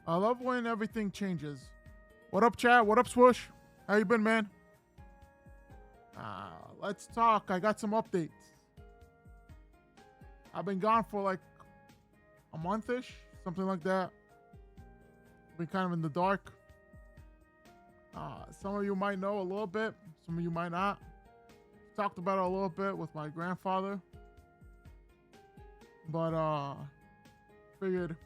I love when everything changes. What up, chat? What up, Swoosh? How you been, man? Let's talk. I got some updates. I've been gone for like a month-ish, something like that. Been kind of in the dark. Some of you might know a little bit. Some of you might not. Talked about it a little bit with my grandfather. But figured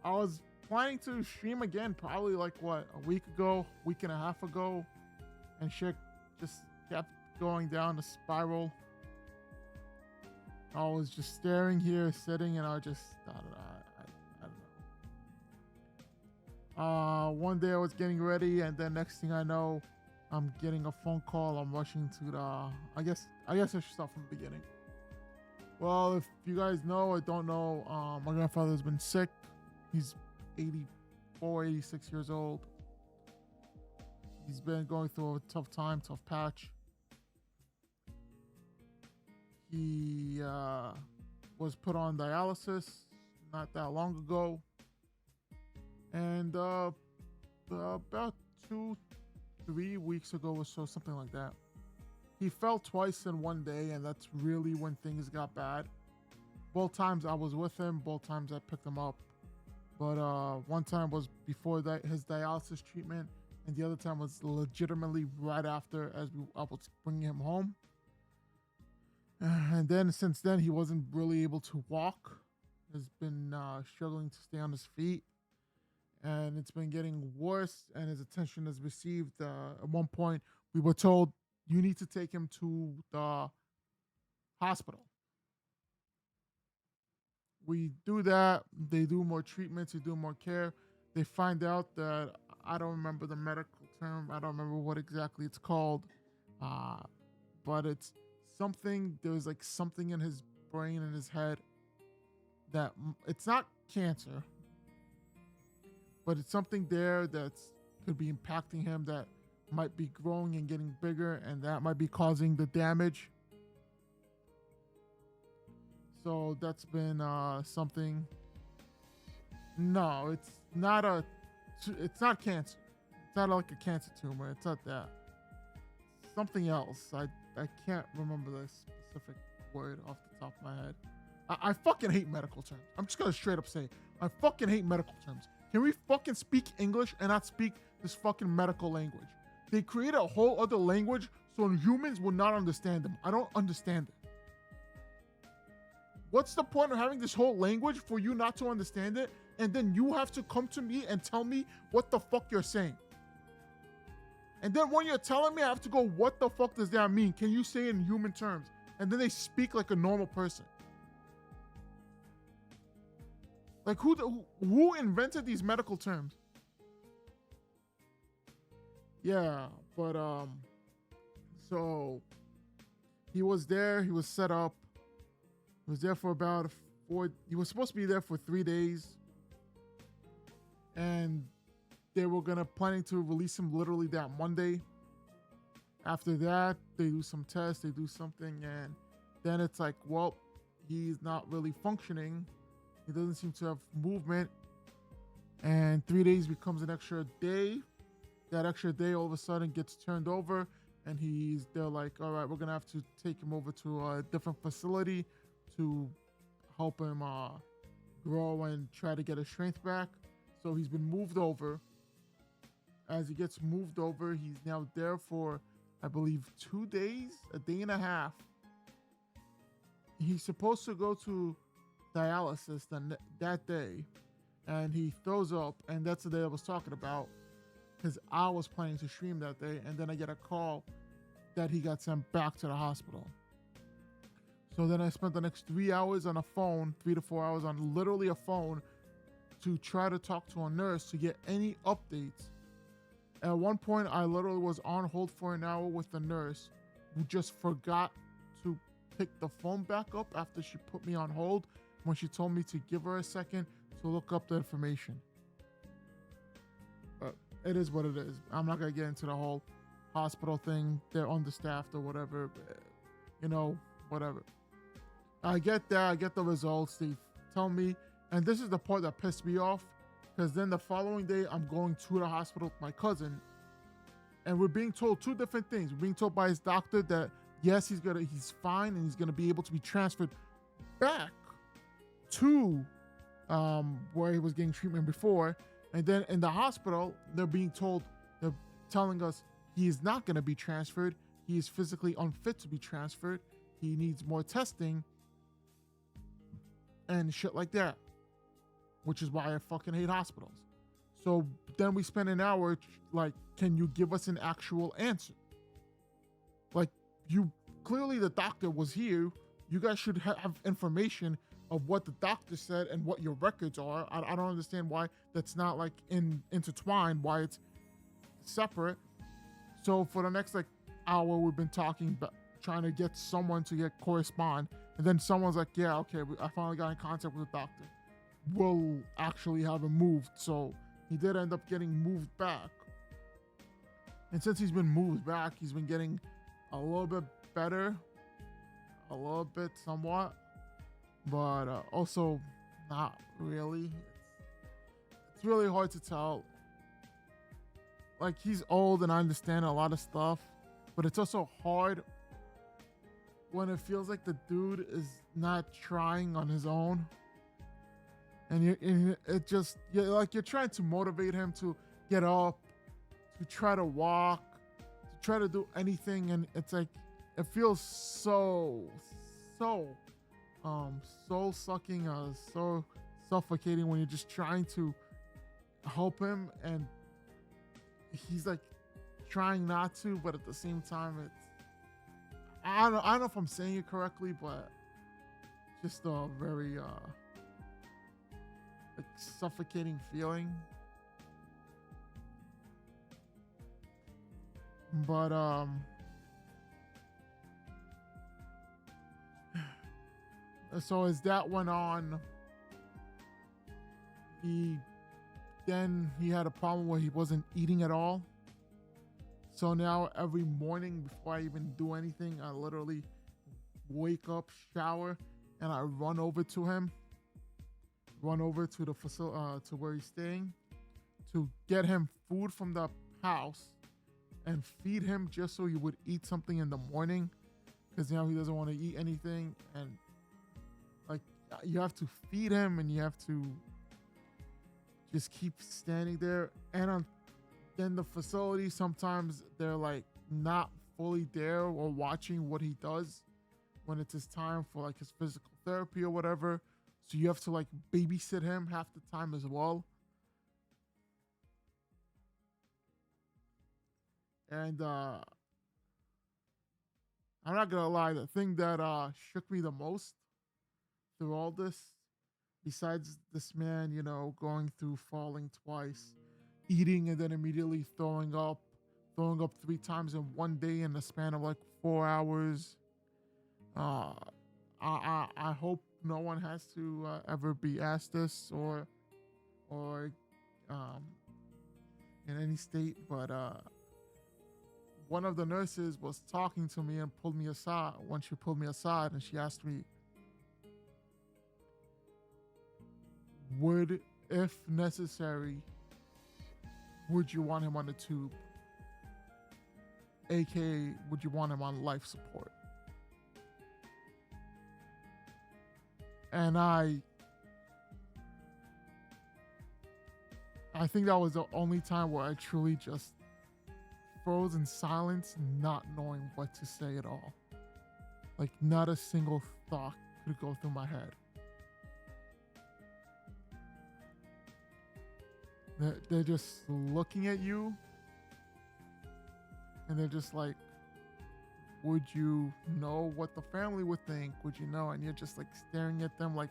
I was planning to stream again probably like what, a week ago, week and a half ago, and shit just kept going down the spiral. I was just staring here, sitting, and I just I don't know. One day I was getting ready, and then next thing I know, I'm getting a phone call. I'm rushing to the. I guess I should start from the beginning. Well, if you guys know or don't know, my grandfather's been sick. He's 84, 86 years old. He's been going through a tough time, tough patch. He was put on dialysis not that long ago. And about 2, 3 weeks ago or so, something like that, he fell twice in one day, and that's really when things got bad. Both times I was with him, both times I picked him up. But one time was before that his dialysis treatment, and the other time was legitimately right after I was bringing him home. And then since then he wasn't really able to walk. Has been struggling to stay on his feet, and it's been getting worse. And his attention has received. At one point, we were told you need to take him to the hospital. We do that. They do more treatments. They do more care. They find out that I don't remember the medical term. I don't remember what exactly it's called. Uh, but it's something. There's like something in his brain and his head that it's not cancer, but it's something there that's could be impacting him that might be growing and getting bigger, and that might be causing the damage. So that's been something. No, it's not a. It's not cancer. It's not like a cancer tumor. It's not that. Something else. I can't remember the specific word off the top of my head. I fucking hate medical terms. I'm just gonna straight up say I fucking hate medical terms. Can we fucking speak English and not speak this fucking medical language? They create a whole other language so humans will not understand them. I don't understand it. What's the point of having this whole language for you not to understand it, and then you have to come to me and tell me what the fuck you're saying? And then when you're telling me, I have to go, what the fuck does that mean? Can you say it in human terms? And then they speak like a normal person. Like who invented these medical terms? Yeah, but so he was there, he was set up. He was there for about he was supposed to be there for 3 days. And they were planning to release him literally that Monday. After that, they do some tests, they do something, and then it's like, well, he's not really functioning. He doesn't seem to have movement. And 3 days becomes an extra day. That extra day all of a sudden gets turned over, and they're like, all right, we're gonna have to take him over to a different facility to help him grow and try to get his strength back. So he's been moved over. As he gets moved over, he's now there for, I believe, 2 days, a day and a half. He's supposed to go to dialysis that day, and he throws up, and that's the day I was talking about, because I was planning to stream that day, and then I get a call that he got sent back to the hospital. So then I spent the next 3 hours on a phone, 3 to 4 hours on literally a phone, to try to talk to a nurse to get any updates. At one point, I literally was on hold for an hour with the nurse, who just forgot to pick the phone back up after she put me on hold, when she told me to give her a second to look up the information. But it is what it is. I'm not going to get into the whole hospital thing. They're understaffed or whatever. Whatever. I get that. I get the results. They tell me And this is the part that pissed me off, because then the following day I'm going to the hospital with my cousin, and we're being told two different things. We're being told by his doctor that yes, he's fine and he's gonna be able to be transferred back to where he was getting treatment before. And then in the hospital, they're telling us he is not gonna be transferred. He is physically unfit to be transferred. He needs more testing and shit like that, which is why I fucking hate hospitals. So then we spend an hour like, can you give us an actual answer? Like, you clearly, the doctor was here. You guys should have information of what the doctor said and what your records are. I don't understand why that's not like intertwined, why it's separate. So for the next like hour, we've been talking, trying to get someone to correspond. And then someone's like, yeah, okay, I finally got in contact with the doctor. We'll actually have him moved. So he did end up getting moved back. And since he's been moved back, he's been getting a little bit better, a little bit somewhat, but also not really. It's really hard to tell. Like, he's old and I understand a lot of stuff, but it's also hard when it feels like the dude is not trying on his own. And you're trying to motivate him to get up, to try to walk, to try to do anything, and it's like it feels so sucking, so suffocating when you're just trying to help him and he's like trying not to, but at the same time I don't know if I'm saying it correctly, but just a very like suffocating feeling. But so as that went on, he had a problem where he wasn't eating at all. So now every morning before I even do anything, I literally wake up, shower, and I run over to him, run over to the facility, to where he's staying, to get him food from the house and feed him just so he would eat something in the morning, because now he doesn't want to eat anything. And like, you have to feed him and you have to just keep standing there. And then the facility, sometimes they're like not fully there or watching what he does when it's his time for like his physical therapy or whatever. So you have to like babysit him half the time as well. And I'm not gonna lie, the thing that shook me the most through all this, besides this man, going through falling twice, eating and then immediately throwing up 3 times in one day in the span of like 4 hours. I hope no one has to ever be asked this or in any state, but one of the nurses was talking to me and pulled me aside. When she pulled me aside and she asked me, would, if necessary, would you want him on the tube? AKA, would you want him on life support? And I think that was the only time where I truly just froze in silence, not knowing what to say at all. Like, not a single thought could go through my head. They're just looking at you and they're just like, would you know what the family would think? Would you know? And you're just like staring at them like,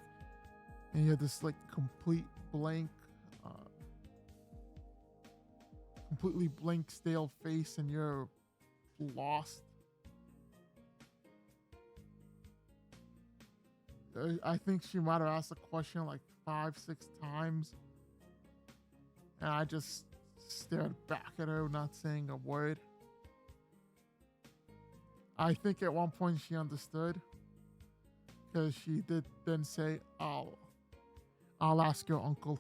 and you have this like completely blank, stale face, and you're lost. I think she might have asked the question like 5-6 times. And I just stared back at her, not saying a word. I think at one point she understood, because she did then say, oh, I'll ask your uncle.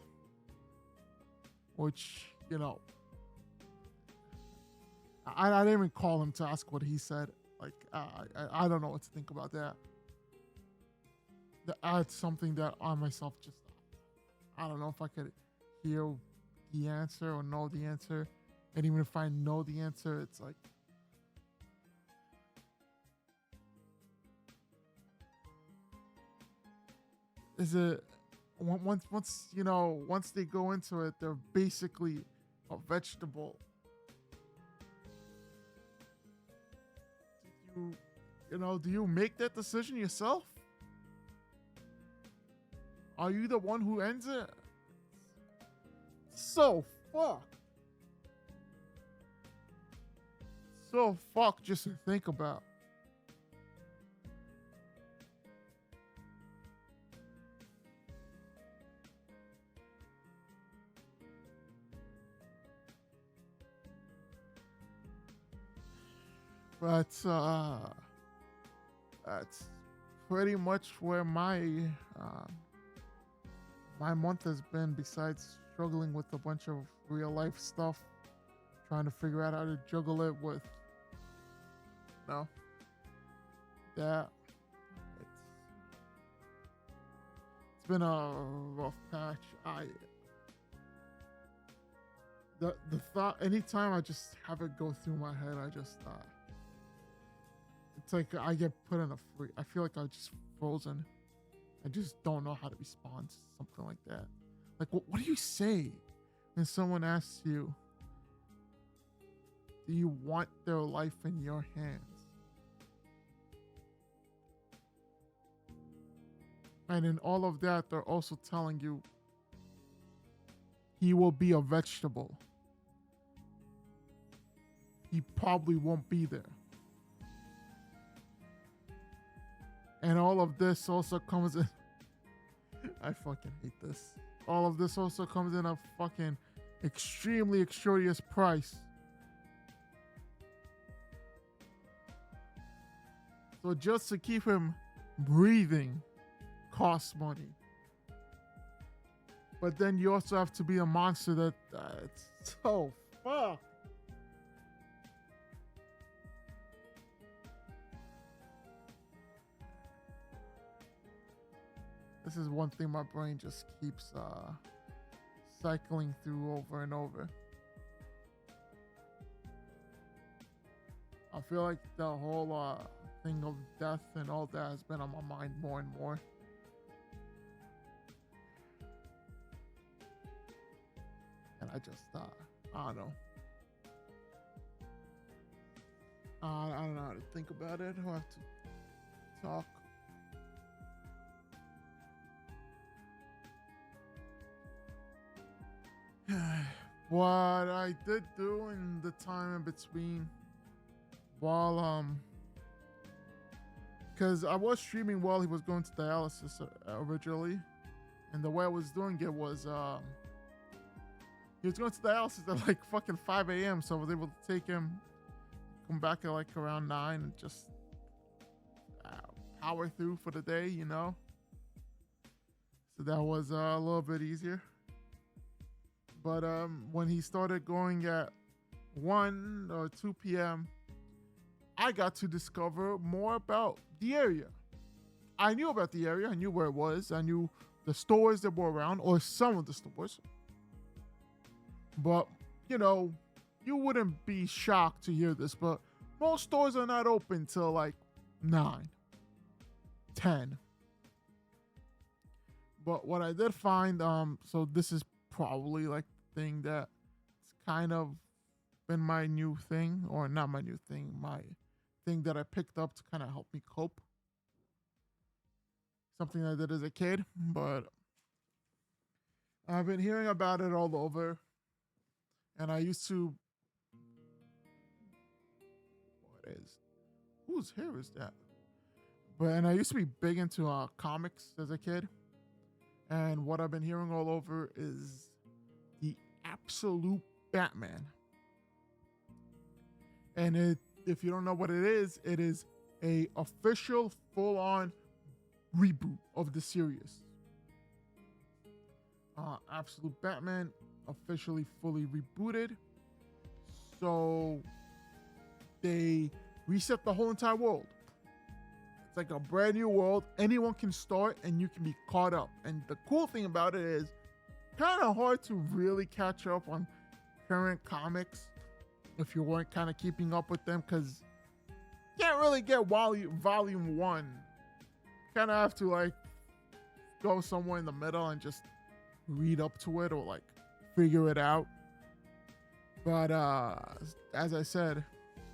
Which, you know, I didn't even call him to ask what he said. Like, I don't know what to think about that. That's something that I myself just, I don't know if I could hear the answer or know the answer. And even if I know the answer, it's like, is it once you know, once they go into it, they're basically a vegetable. You know, do you make that decision yourself? Are you the one who ends it? So fuck. So fuck just to think about. But that's pretty much where uh, my month has been. Besides struggling with a bunch of real life stuff, trying to figure out how to juggle it with, no, that it's been a rough patch. The thought, anytime I just have it go through my head, I just it's like I get put in a free. I feel like I'm just frozen. I just don't know how to respond to something like that. Like, what do you say when someone asks you, do you want their life in your hands? And in all of that, they're also telling you he will be a vegetable. He probably won't be there. And all of this also comes in. I fucking hate this. All of this also comes in a fucking extremely extraordinary price. So just to keep him breathing costs money. But then you also have to be a monster that it's so fuck. This is one thing my brain just keeps cycling through over and over. I feel like the whole thing of death and all that has been on my mind more and more. And I just, I don't know. I don't know how to think about it. I'll have to talk. What I did do in the time in between, while because I was streaming while he was going to dialysis originally, and the way I was doing it was he was going to dialysis at like fucking 5 a.m. So I was able to take him, come back at like around 9, and just power through for the day, you know. So that was a little bit easier. But when he started going at 1 or 2 p.m., I got to discover more about the area. I knew about the area. I knew where it was. I knew the stores that were around, or some of the stores. But, you know, you wouldn't be shocked to hear this, but most stores are not open till like 9, 10. But what I did find, so this is probably like the thing that's kind of been my new thing, or not my new thing, my thing that I picked up to kind of help me cope. Something I did as a kid, but I've been hearing about it all over. And I used to, what is, whose hair is that? And I used to be big into comics as a kid. And what I've been hearing all over is the absolute Batman. And if you don't know what it is a official full-on reboot of the series. Absolute Batman officially fully rebooted. So they reset the whole entire world. It's like a brand new world. Anyone can start and you can be caught up. And the cool thing about it is kind of hard to really catch up on current comics if you weren't kind of keeping up with them, because you can't really get volume one. Kind of have to like go somewhere in the middle and just read up to it or like figure it out. But as I said,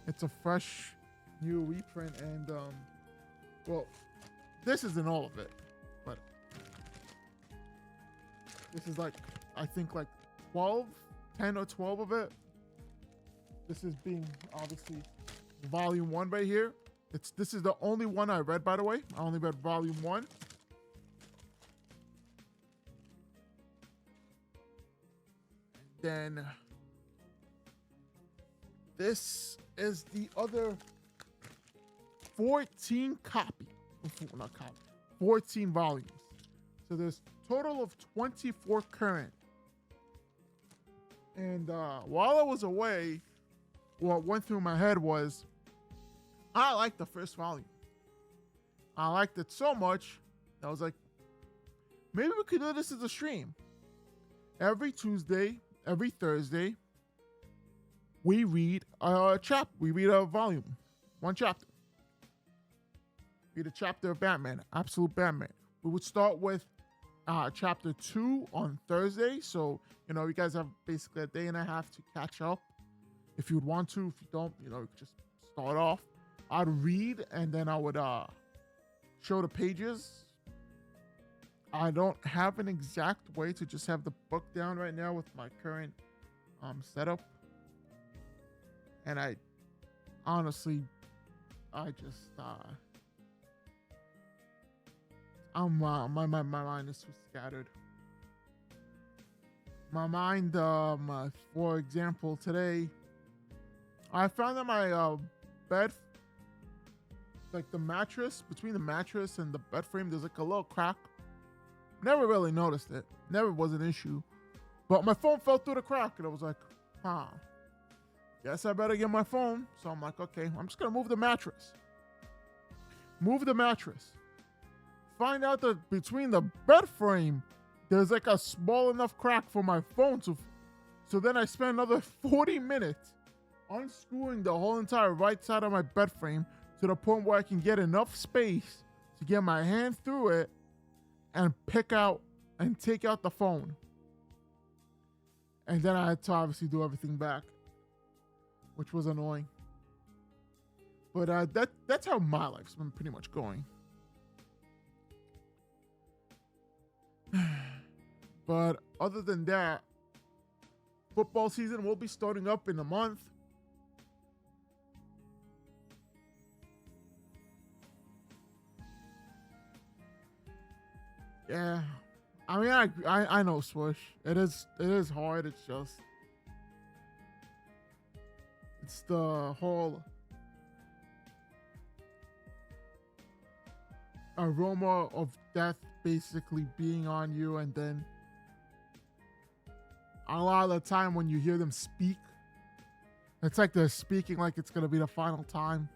it's a fresh new reprint, and well, this isn't all of it, but this is like, I think like 10 or 12 of it. This is being obviously volume 1 right here. This is the only one I read, by the way. I only read volume 1. Then this is the other 14 not copy, 14 volumes. So there's total of 24 current. And while I was away, what went through my head was, I liked the first volume. I liked it so much, I was like, maybe we could do this as a stream. Every Tuesday, every Thursday, we read a chapter. We read a volume, one chapter. Read a chapter of Batman, Absolute Batman. We would start with chapter 2 on Thursday. So, you guys have basically a day and a half to catch up. If you'd want to, if you don't, you could just start off. I'd read and then I would show the pages. I don't have an exact way to just have the book down right now with my current setup. And I honestly, my mind is too scattered. My mind, for example, today, I found that my bed, like the mattress, between the mattress and the bed frame, there's like a little crack. Never really noticed it. Never was an issue. But my phone fell through the crack and I was like, guess I better get my phone. So I'm like, okay, I'm just going to move the mattress. Move the mattress. Find out that between the bed frame, there's like a small enough crack for my phone to. So then I spent another 40 minutes unscrewing the whole entire right side of my bed frame to the point where I can get enough space to get my hand through it and pick out and take out the phone. And then I had to obviously do everything back, which was annoying. But that's how my life's been pretty much going. But other than that, football season will be starting up in a month. Yeah, I mean, I know, Swoosh. It is hard. It's the whole aroma of death basically being on you, and then a lot of the time when you hear them speak, it's like they're speaking like it's gonna be the final time.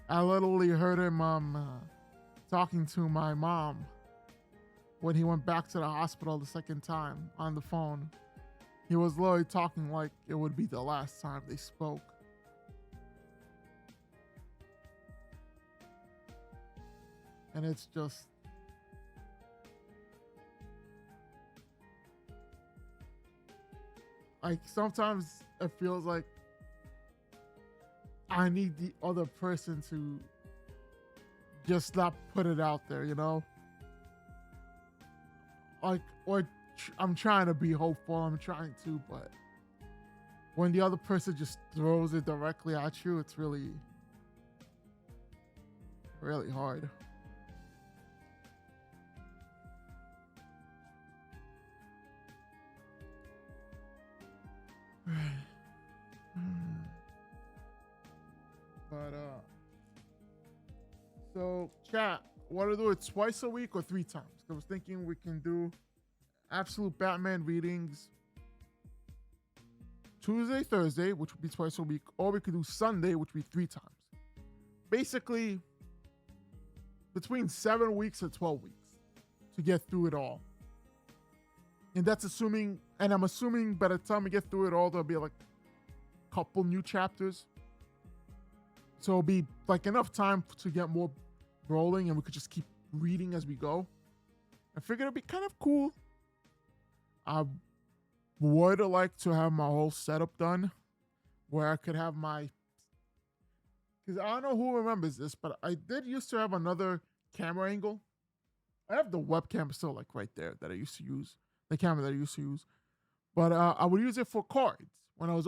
I literally heard him talking to my mom when he went back to the hospital the second time on the phone. He was literally talking like it would be the last time they spoke. And it's just, like, sometimes it feels like I need the other person to just not put it out there, Like, or I'm trying to be hopeful, I'm trying to, but when the other person just throws it directly at you, it's really, really hard. But so chat, want to do it twice a week or 3 times. I was thinking we can do Absolute Batman readings Tuesday, Thursday, which would be twice a week, or we could do Sunday, which would be 3 times. Basically, between 7 weeks and 12 weeks to get through it all. And that's assuming, and I'm assuming by the time we get through it all, there'll be like a couple new chapters. So it'll be like enough time to get more rolling, and we could just keep reading as we go. I figured it'd be kind of cool. I would like to have my whole setup done where I could have my, because I don't know who remembers this, but I did used to have another camera angle. I have the webcam still like right there that I used to use, the camera that I used to use. But I would use it for cards when I was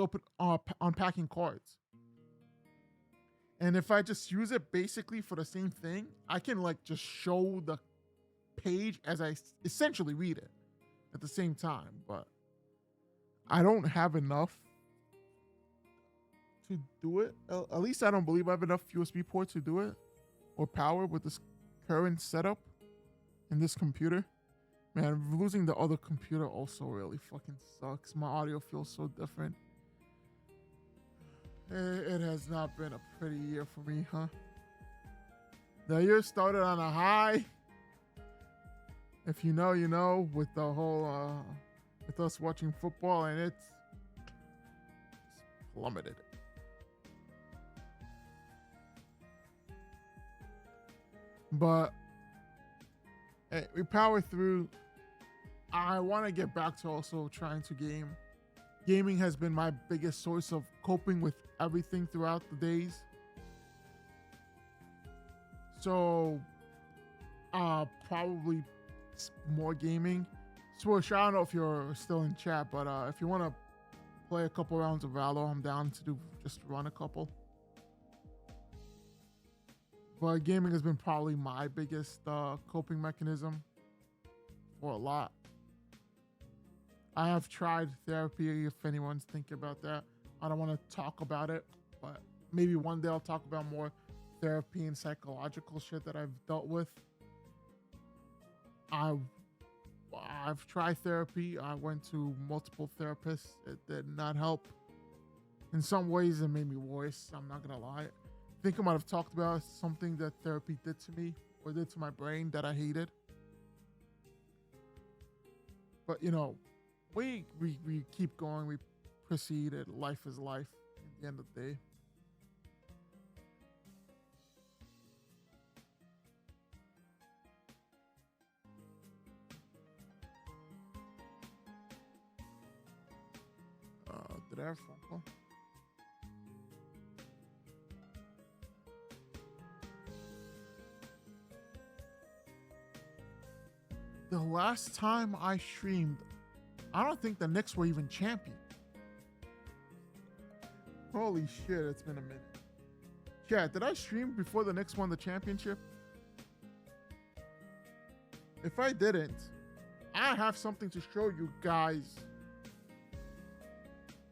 unpacking cards. And if I just use it basically for the same thing, I can like just show the page as I essentially read it at the same time. But I don't have enough to do it. At least I don't believe I have enough USB ports to do it or power with this current setup in this computer. Man, losing the other computer also really fucking sucks. My audio feels so different. It has not been a pretty year for me, huh? The year started on a high. If you know, you know, with the whole, with us watching football, and it's plummeted. But hey, we power through. I want to get back to also trying to game. Gaming has been my biggest source of coping with everything throughout the days. So, probably more gaming. Swoosh, I don't know if you're still in chat, but if you want to play a couple rounds of Valor, I'm down to do just run a couple. But gaming has been probably my biggest coping mechanism for a lot. I have tried therapy, if anyone's thinking about that. I don't want to talk about it, but maybe one day I'll talk about more therapy and psychological shit that I've dealt with. I've tried therapy. I went to multiple therapists. It did not help. In some ways, it made me worse. I'm not going to lie. I think I might have talked about something that therapy did to me or did to my brain that I hated. But, you know, we keep going. We proceed. Life is life at the end of the day. Did I have a phone call? The last time I streamed, I don't think the Knicks were even champion. Holy shit, it's been a minute. Chat, did I stream before the Knicks won the championship? If I didn't, I have something to show you guys